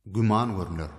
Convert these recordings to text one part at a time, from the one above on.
güman görünür.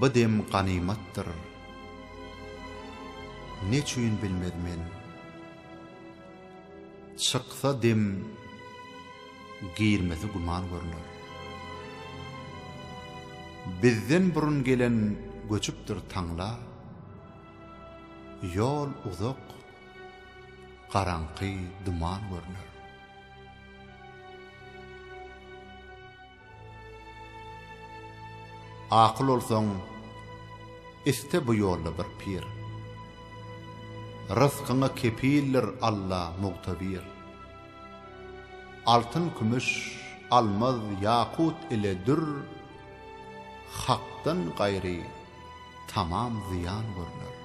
Bu dem ganimattyr. Neçün bilmedmen. Çyksa dem giýirmesi guman görünür. Bizden burun gelen göçüpdir taňla. Yol uzak, garaňky duman görünür. Akıl olsaň, iste bu ýolda bir pir. Rızkyňa kepildir Allah mugtabir. Altyn, kümüş, almaz, yakut ile dür, hakdan gaýry tamam ziyan görünür.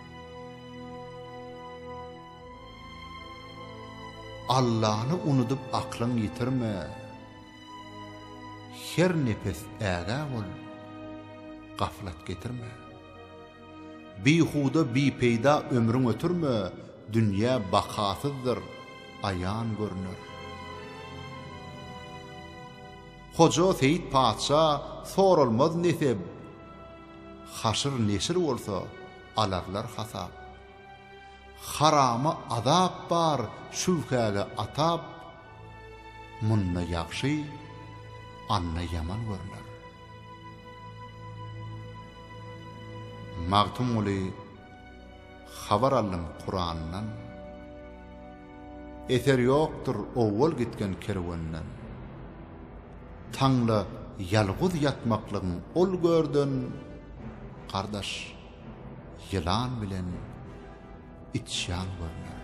Allah'ını unutup aklın yitirme. Her nefes äga bol, gaflat getirme. Bihuda bipeyda ömrün ötürme, dünya bakasızdır, ayan görünür. Hoca Seyit Paşa sorulmaz nesep, haşır neşir olsa alarlar hasap. Harama azap bar, şüfkäge atap, munna ýagşy, anna yaman görünür. Magtum uly habar aldım Kur'an'dan. Eser yoktur owwal gitken kerwenden. Taňla yalğız yatmaklygyň ol gördün, kardaş, yılan bilen itşan görünür.